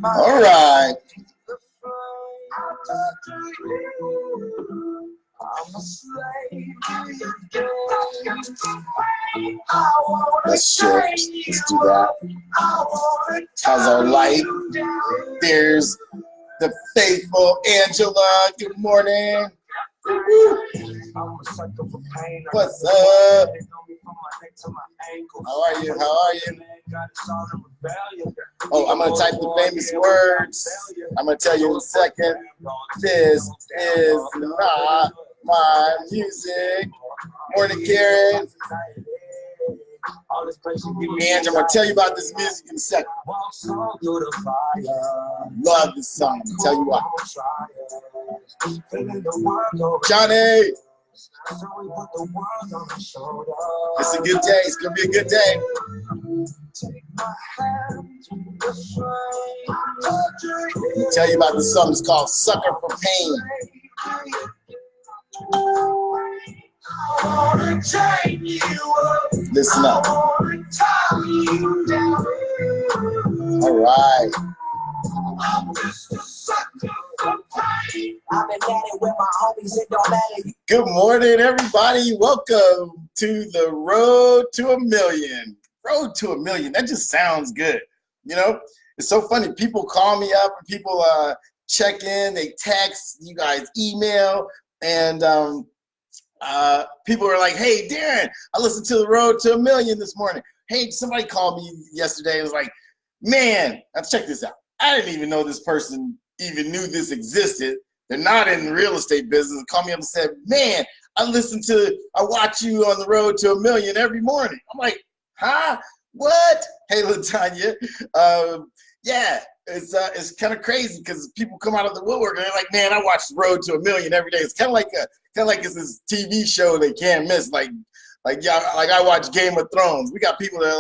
All right. Let's shift. Let's do that. How's our light? There's the faithful Angela. Good morning. What's up? How are you? How are you? Oh, I'm going to type the famous words. I'm going to tell you in a second. This is not my music. Morning, Karen. And I'm going to tell you about this music in a second. Love this song. I'll tell you why. Johnny. It's a good day. It's going to be a good day. I'll tell you about this song. It's called Sucker for Pain. Listen up. All right. Good morning, everybody. Welcome to the Road to a Million. Road to a Million. That just sounds good. You know, it's so funny. People call me up and people check in. They text. You guys email. And people are like, hey, Daron, I listened to the Road to a Million this morning. Hey, somebody called me yesterday and was like, man, let's check this out. I didn't even know this person even knew this existed. They're not in the real estate business. They called me up and said, man, I watch you on the Road to a Million every morning. I'm like, huh? What? Hey, LaTanya. Yeah, it's kind of crazy because people come out of the woodwork and they're like, man, I watch the Road to a Million every day. It's kind of like it's this TV show they can't miss. Like I watch Game of Thrones. We got people that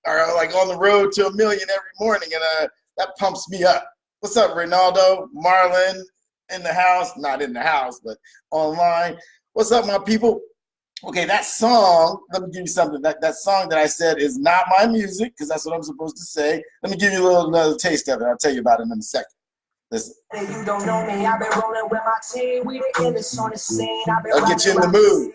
are on the Road to a Million every morning, and that pumps me up. What's up, Ronaldo? Marlon in the house, not in the house, but online. What's up, my people? Okay, that song, let me give you something. That song that I said is not my music, because that's what I'm supposed to say. Let me give you another taste of it. I'll tell you about it in a second. Listen. You don't know me. I've been rolling with my team. We the illest on the scene. I'll get you in the mood.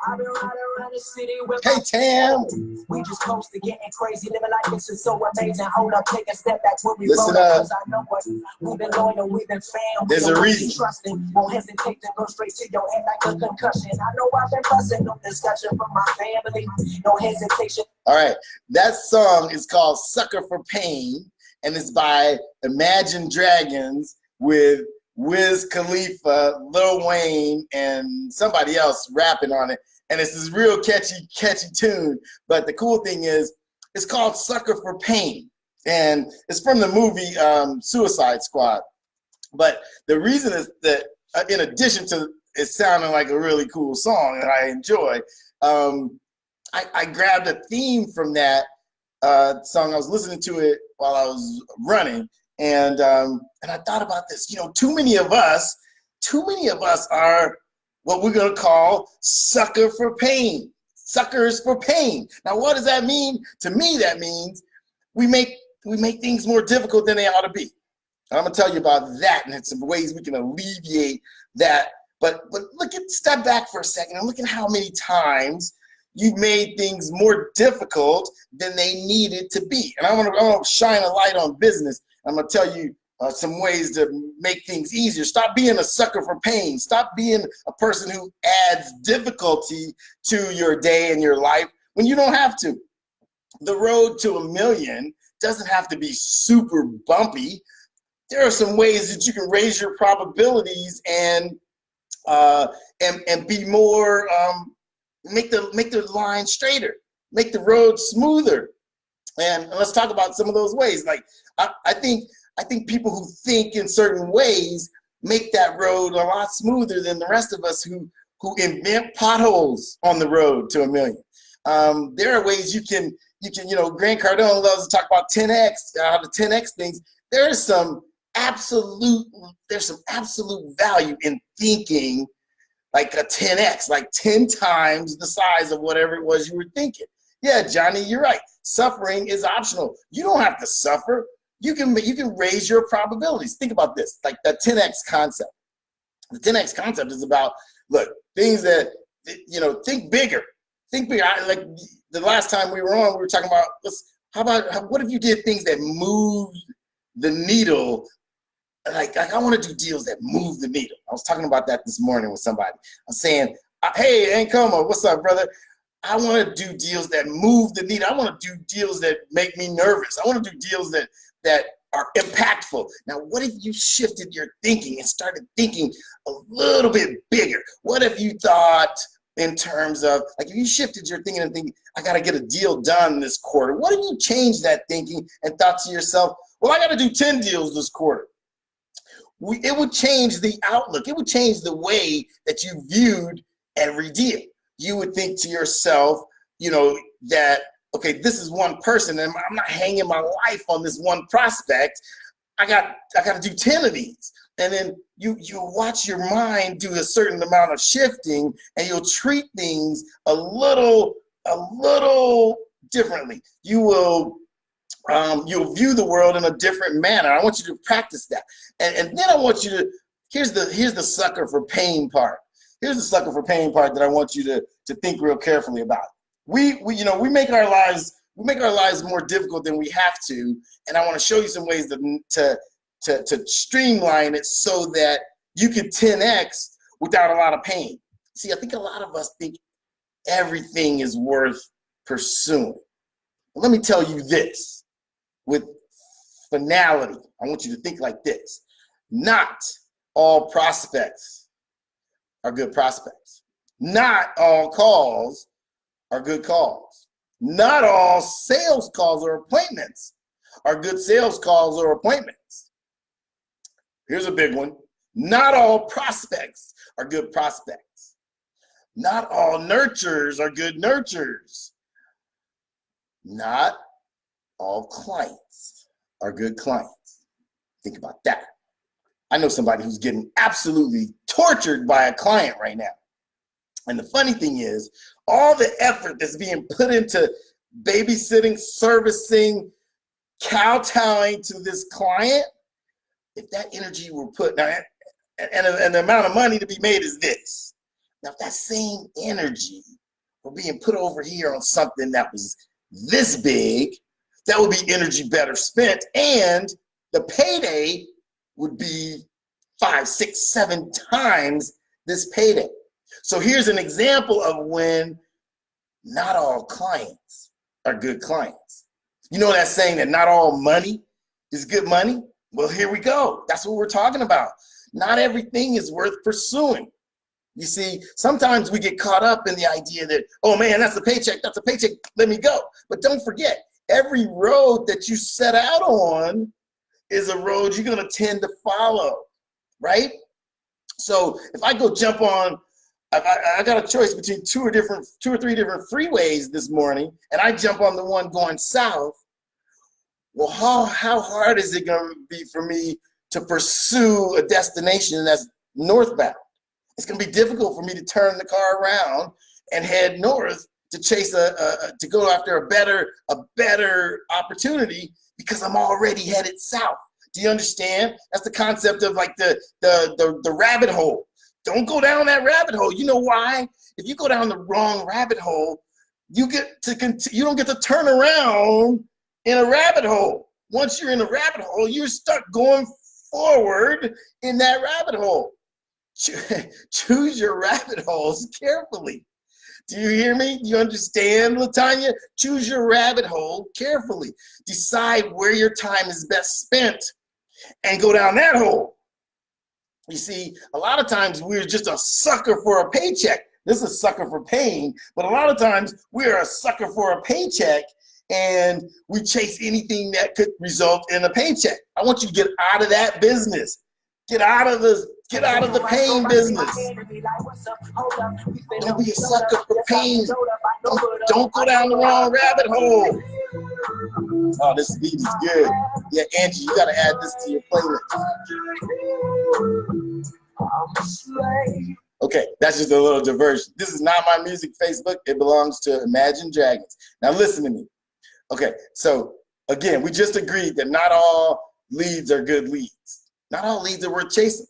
I've been riding around the city with hey, Tam. We just close to getting crazy. Living like this is so amazing. Hold up, take a step back when we listen up. I know what we've been loyal, we've been fam. There's a reason. Trusting, won't hesitate to go straight to your head like a concussion. I know I've been busting no discussion from my family. No hesitation. All right, that song is called Sucker for Pain. And it's by Imagine Dragons with Wiz Khalifa, Lil Wayne, and somebody else rapping on it. And it's this real catchy tune. But the cool thing is, it's called Sucker for Pain. And it's from the movie Suicide Squad. But the reason is that, in addition to it sounding like a really cool song that I enjoy, I grabbed a theme from that song. I was listening to it while I was running, and I thought about this. You know, too many of us are what we're gonna call sucker for pain, suckers for pain. Now, what does that mean? To me, that means we make things more difficult than they ought to be. And I'm gonna tell you about that and some ways we can alleviate that. But step back for a second and look at how many times you've made things more difficult than they needed to be. And I want to shine a light on business. I'm going to tell you some ways to make things easier. Stop being a sucker for pain. Stop being a person who adds difficulty to your day and your life when you don't have to. The road to a million doesn't have to be super bumpy. There are some ways that you can raise your probabilities and be more make the line straighter, make the road smoother. And let's talk about some of those ways. Like I think people who think in certain ways make that road a lot smoother than the rest of us who invent potholes on the road to a million. There are ways you can, Grant Cardone loves to talk about 10X, the 10X things. There's some absolute value in thinking like a 10X, like 10 times the size of whatever it was you were thinking. Yeah, Johnny, you're right. Suffering is optional. You don't have to suffer. You can raise your probabilities. Think about this, like the 10x concept. The 10x concept is about, look, things that, you know, think bigger. Think bigger. Like the last time we were on, we were talking about, what if you did things that moved the needle? Like I want to do deals that move the needle. I was talking about that this morning with somebody. I'm saying, hey, Ankoma, what's up, brother? I want to do deals that move the needle. I want to do deals that make me nervous. I want to do deals that are impactful. Now, what if you shifted your thinking and started thinking a little bit bigger? What if you thought in terms of, like, if you shifted your thinking and thinking, I got to get a deal done this quarter. What if you changed that thinking and thought to yourself, well, I got to do 10 deals this quarter? It would change the outlook. It would change the way that you viewed every deal. You would think to yourself, you know, that, okay, this is one person and I'm not hanging my life on this one prospect. I got to do 10 of these. And then you watch your mind do a certain amount of shifting, and you'll treat things a little differently. You'll view the world in a different manner. I want you to practice that. And then I want you to, here's the sucker for pain part. Here's the sucker for pain part that I want you to think real carefully about. We make our lives more difficult than we have to, and I want to show you some ways to streamline it so that you can 10x without a lot of pain. See, I think a lot of us think everything is worth pursuing. Let me tell you this with finality. I want you to think like this. Not all prospects are good prospects. Not all calls are good calls. Not all sales calls or appointments are good sales calls or appointments. Here's a big one. Not all prospects are good prospects. Not all nurturers are good nurturers. Not all clients are good clients. Think about that. I know somebody who's getting absolutely tortured by a client right now. And the funny thing is, all the effort that's being put into babysitting, servicing, kowtowing to this client, if that energy were put, now, and the amount of money to be made is this. Now, if that same energy were being put over here on something that was this big, that would be energy better spent, and the payday would be 5, 6, 7 times this payday. So here's an example of when not all clients are good clients. You know that saying that not all money is good money? Well, here we go. That's what we're talking about. Not everything is worth pursuing. You see, sometimes we get caught up in the idea that, oh man, that's a paycheck, let me go. But don't forget, every road that you set out on is a road you're gonna tend to follow, right? So if I go jump on, I got a choice between two or three different freeways this morning, and I jump on the one going south. Well, how hard is it gonna be for me to pursue a destination that's northbound? It's gonna be difficult for me to turn the car around and head north to chase to go after a better opportunity because I'm already headed south. Do you understand? That's the concept of like the rabbit hole. Don't go down that rabbit hole. You know why? If you go down the wrong rabbit hole, you don't get to turn around in a rabbit hole. Once you're in a rabbit hole, you're stuck going forward in that rabbit hole. Choose your rabbit holes carefully. Do you hear me? Do you understand, Latanya? Choose your rabbit hole carefully. Decide where your time is best spent and go down that hole. You see, a lot of times we're just a sucker for a paycheck. This is a sucker for pain, but a lot of times we're a sucker for a paycheck and we chase anything that could result in a paycheck. I want you to get out of that business. Get out of the pain business. Don't be a sucker for pain. Don't go down the wrong rabbit hole. Oh, this beat is good. Yeah, Angie, you gotta add this to your playlist. Okay, that's just a little diversion. This is not my music Facebook. It belongs to Imagine Dragons. Now listen to me. Okay, so again, we just agreed that not all leads are good leads. Not all leads are worth chasing.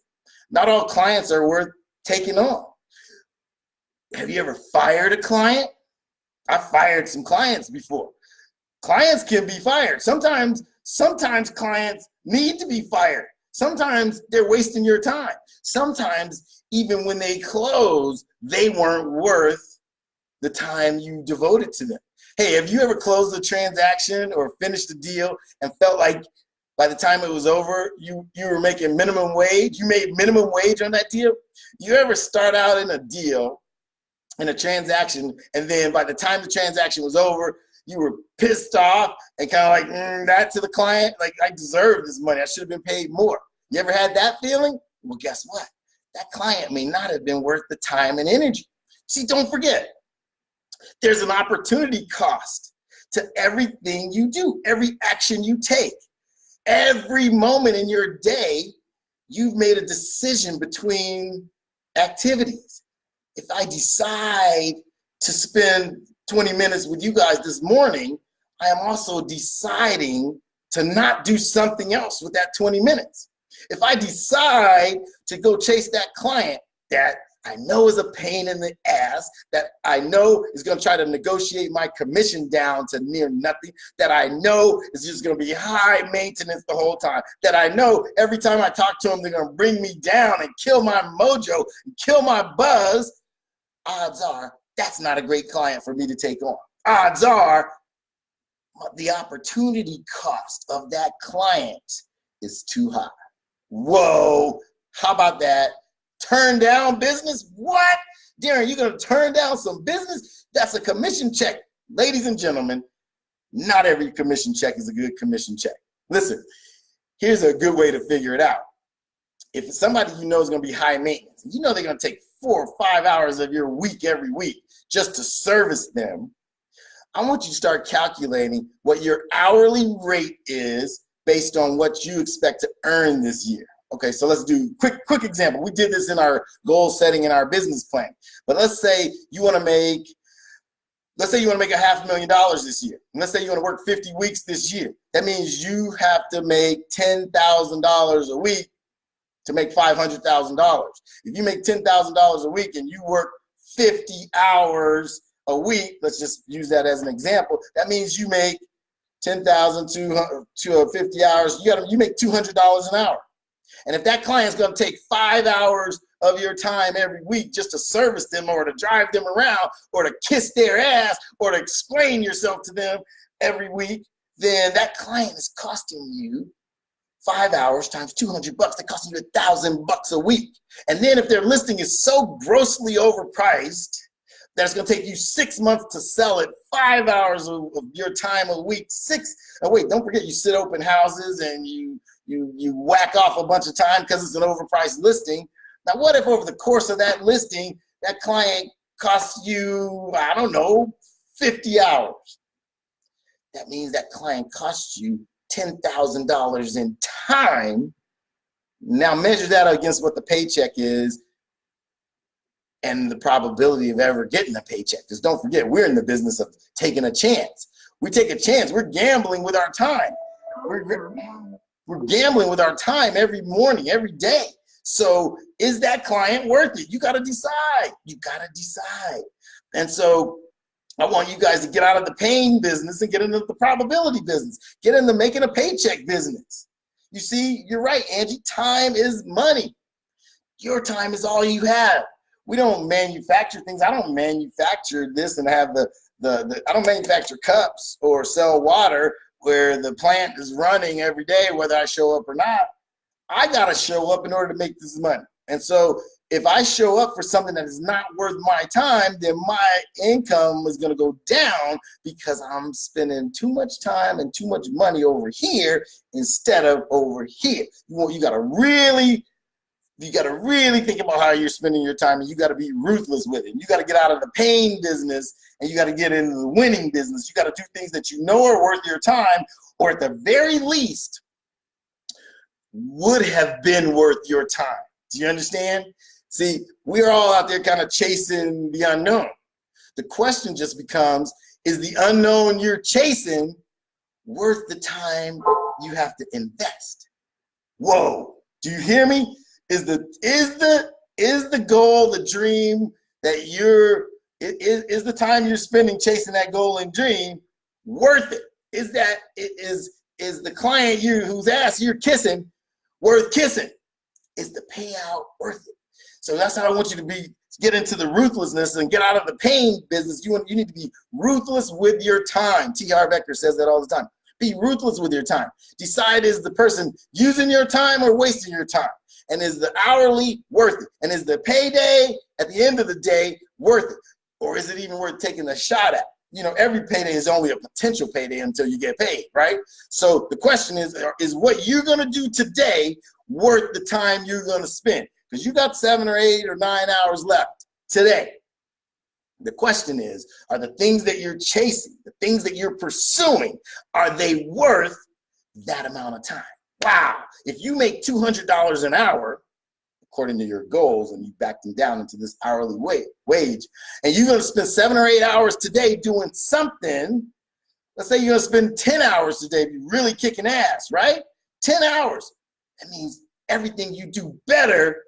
Not all clients are worth taking on. Have you ever fired a client? I fired some clients before. Clients can be fired. Sometimes clients need to be fired. Sometimes they're wasting your time. Sometimes even when they close, they weren't worth the time you devoted to them. Hey, have you ever closed a transaction or finished a deal and felt like by the time it was over, you were making minimum wage? You made minimum wage on that deal? You ever start out in a deal, in a transaction, and then by the time the transaction was over, you were pissed off and kind of like, that to the client, like, I deserve this money. I should have been paid more. You ever had that feeling? Well, guess what? That client may not have been worth the time and energy. See, don't forget, there's an opportunity cost to everything you do, every action you take. Every moment in your day, you've made a decision between activities. If I decide to spend 20 minutes with you guys this morning, I am also deciding to not do something else with that 20 minutes. If I decide to go chase that client that I know is a pain in the ass, that I know is going to try to negotiate my commission down to near nothing, that I know is just going to be high maintenance the whole time, that I know every time I talk to them, they're going to bring me down and kill my mojo and kill my buzz, odds are that's not a great client for me to take on. Odds are the opportunity cost of that client is too high. Whoa, how about that? Turn down business? What? Daron, you're going to turn down some business? That's a commission check. Ladies and gentlemen, not every commission check is a good commission check. Listen, here's a good way to figure it out. If it's somebody you know is going to be high maintenance, you know they're going to take 4 or 5 hours of your week every week just to service them, I want you to start calculating what your hourly rate is based on what you expect to earn this year. Okay, so let's do quick example. We did this in our goal setting in our business plan. But let's say you want to make $500,000 this year. And let's say you want to work 50 weeks this year. That means you have to make $10,000 a week to make $500,000. If you make $10,000 a week and you work 50 hours a week, let's just use that as an example, that means you make 10,000 to 50 hours, you make $200 an hour. And if that client's going to take 5 hours of your time every week just to service them or to drive them around or to kiss their ass or to explain yourself to them every week, then that client is costing you 5 hours times $200. They're costing you $1,000 a week. And then if their listing is so grossly overpriced that it's going to take you 6 months to sell it, 5 hours of your time a week, wait, don't forget you sit open houses and you whack off a bunch of time because it's an overpriced listing. Now, what if over the course of that listing, that client costs you, I don't know, 50 hours? That means that client costs you $10,000 in time. Now measure that against what the paycheck is and the probability of ever getting a paycheck. Because don't forget, we're in the business of taking a chance. We take a chance. We're gambling with our time. We're gambling with our time every morning, every day. So is that client worth it? You got to decide. You got to decide. And so I want you guys to get out of the pain business and get into the probability business. Get into making a paycheck business. You see, you're right, Angie. Time is money. Your time is all you have. We don't manufacture things. I don't manufacture this and have I don't manufacture cups or sell water where the plant is running every day, whether I show up or not. I got to show up in order to make this money. And so if I show up for something that is not worth my time, then my income is going to go down because I'm spending too much time and too much money over here instead of over here. You got to really think about how you're spending your time, and you got to be ruthless with it. You got to get out of the pain business and you got to get into the winning business. You got to do things that you know are worth your time, or at the very least would have been worth your time. Do you understand? See, we're all out there kind of chasing the unknown. The question just becomes, is the unknown you're chasing worth the time you have to invest? Whoa, do you hear me? Is the goal, the dream that is the time you're spending chasing that goal and dream worth it? Is the client whose ass you're kissing worth kissing? Is the payout worth it? So that's how I want you to get into the ruthlessness and get out of the pain business. You need to be ruthless with your time. T. Harv Eker says that all the time. Be ruthless with your time. Decide, is the person using your time or wasting your time? And is the hourly worth it? And is the payday at the end of the day worth it? Or is it even worth taking a shot at? You know, every payday is only a potential payday until you get paid, right? So the question is what you're gonna do today worth the time you're gonna spend? Because you got 7 or 8 or 9 hours left today. The question is, are the things that you're chasing, the things that you're pursuing, are they worth that amount of time? Wow, if you make $200 an hour, according to your goals, and you back them down into this hourly wage, and you're gonna spend 7 or 8 hours today doing something, let's say you're gonna spend 10 hours today, be really kicking ass, right? 10 hours, that means everything you do better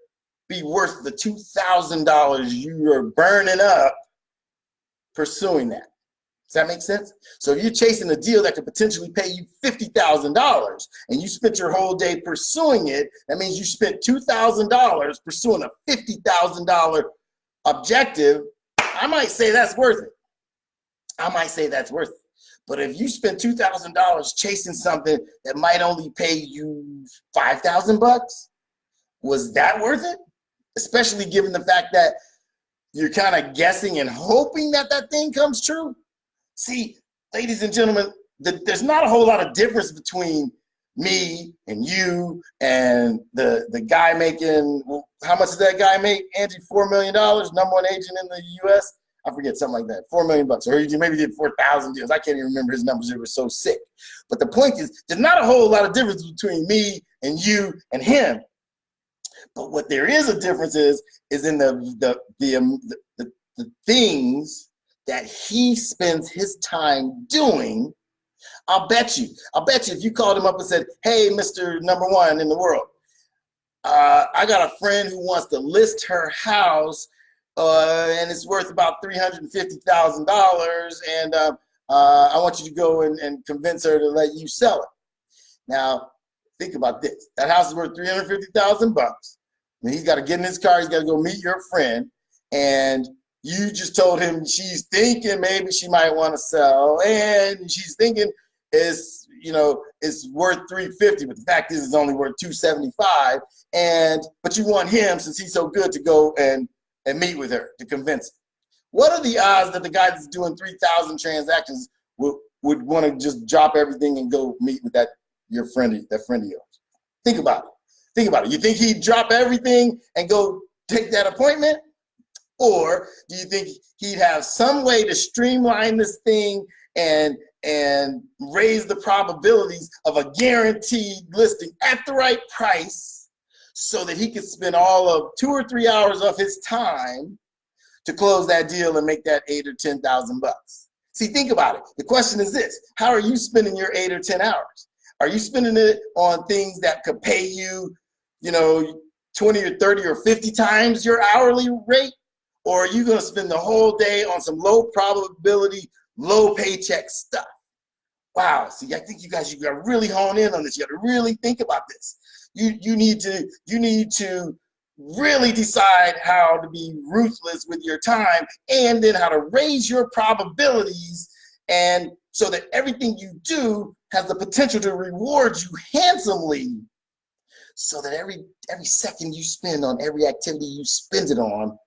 be worth the $2,000 you are burning up pursuing that. Does that make sense? So if you're chasing a deal that could potentially pay you $50,000 and you spent your whole day pursuing it, that means you spent $2,000 pursuing a $50,000 objective. I might say that's worth it. I might say that's worth it. But if you spend $2,000 chasing something that might only pay you $5,000, was that worth it? Especially given the fact that you're kind of guessing and hoping that that thing comes true. See, ladies and gentlemen, there's not a whole lot of difference between me and you and the guy making, how much did that guy make, Angie? $4 million, #1 agent in the US? I forget, something like that, $4 million. Or he maybe did 4,000 deals. I can't even remember his numbers. They were so sick. But the point is, there's not a whole lot of difference between me and you and him. But what there is a difference is in the things that he spends his time doing. I'll bet you if you called him up and said, hey, Mr. #1 in the world, I got a friend who wants to list her house and it's worth about $350,000, and I want you to go and convince her to let you sell it. Now, think about this. That house is worth $350,000. And he's got to get in his car. He's got to go meet your friend. And you just told him she's thinking maybe she might want to sell. And she's thinking it's worth $350. But the fact is, it's only worth $275. But you want him, since he's so good, to go and meet with her to convince her. What are the odds that the guy that's doing 3,000 transactions would want to just drop everything and go meet with that friend of yours? Think about it. Think about it. You think he'd drop everything and go take that appointment? Or do you think he'd have some way to streamline this thing and raise the probabilities of a guaranteed listing at the right price so that he could spend all of 2 or 3 hours of his time to close that deal and make that $8,000 or $10,000? See, think about it. The question is this: how are you spending your 8 or 10 hours? Are you spending it on things that could pay you, 20 or 30 or 50 times your hourly rate? Or are you going to spend the whole day on some low probability, low paycheck stuff? Wow. See, I think you got to really hone in on this. You got to really think about this. You need to really decide how to be ruthless with your time, and then how to raise your probabilities, and so that everything you do has the potential to reward you handsomely, so that every second you spend on every activity you spend it on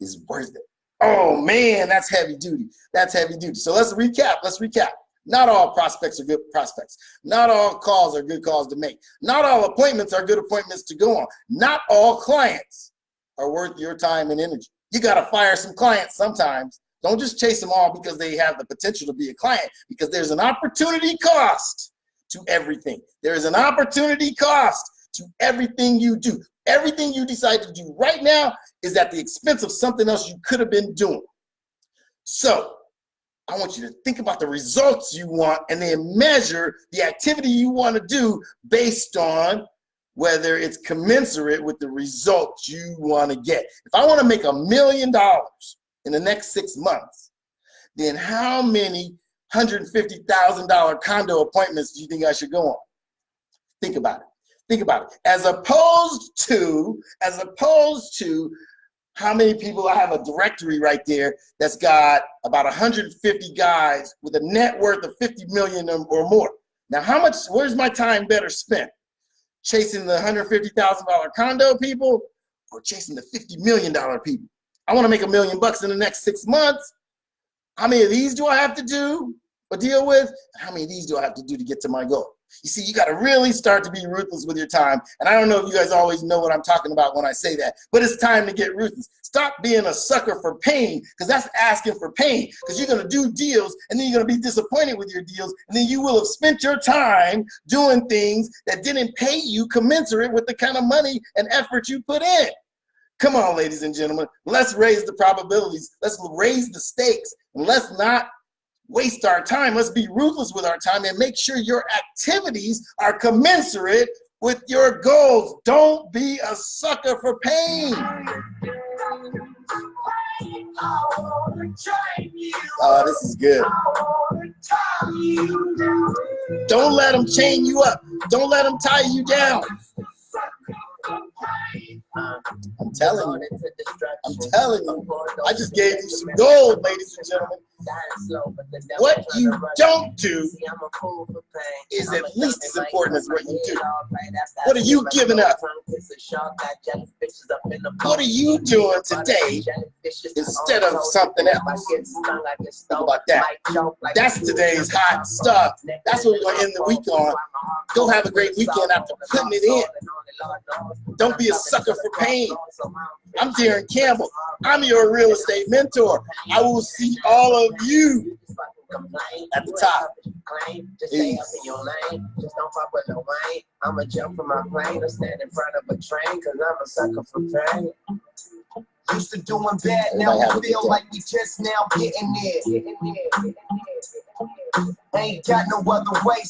is worth it. Oh man, that's heavy duty. That's heavy duty. So let's recap. Not all prospects are good prospects. Not all calls are good calls to make. Not all appointments are good appointments to go on. Not all clients are worth your time and energy. You got to fire some clients sometimes. Don't just chase them all because they have the potential to be a client, because there's an opportunity cost to everything. There is an opportunity cost to everything you do. Everything you decide to do right now is at the expense of something else you could have been doing. So I want you to think about the results you want and then measure the activity you want to do based on whether it's commensurate with the results you want to get. If I want to make $1 million in the next 6 months, then how many $150,000 condo appointments do you think I should go on? Think about it. Think about it. As opposed to how many people, I have a directory right there that's got about 150 guys with a net worth of 50 million or more. Now, where's my time better spent? Chasing the $150,000 condo people or chasing the $50 million people? I want to make $1 million in the next 6 months. How many of these do I have to do or deal with? How many of these do I have to do to get to my goal? You see, you got to really start to be ruthless with your time. And I don't know if you guys always know what I'm talking about when I say that, but it's time to get ruthless. Stop being a sucker for pain, because that's asking for pain, because you're going to do deals and then you're going to be disappointed with your deals. And then you will have spent your time doing things that didn't pay you commensurate with the kind of money and effort you put in. Come on, ladies and gentlemen, let's raise the probabilities. Let's raise the stakes, and let's not waste our time. Let's be ruthless with our time and make sure your activities are commensurate with your goals. Don't be a sucker for pain. Oh, this is good. Don't let them chain you up. Don't let them tie you down. I'm telling you. I just gave you some gold, ladies and gentlemen. What you don't do is at least as important as what you do. What are you giving up? What are you doing today instead of something else? Think about that. That's today's hot stuff. That's what we're going to end the week on. Go have a great weekend after putting it in. Don't be a sucker for pain. I'm Daron Campbell. I'm your real estate mentor. I will see all of you at the top. I'ma jump from my plane or stand in front of a train, cause I'm a sucker for pain. Used to doing bad, now we feel like we just now getting there. Ain't got no other way.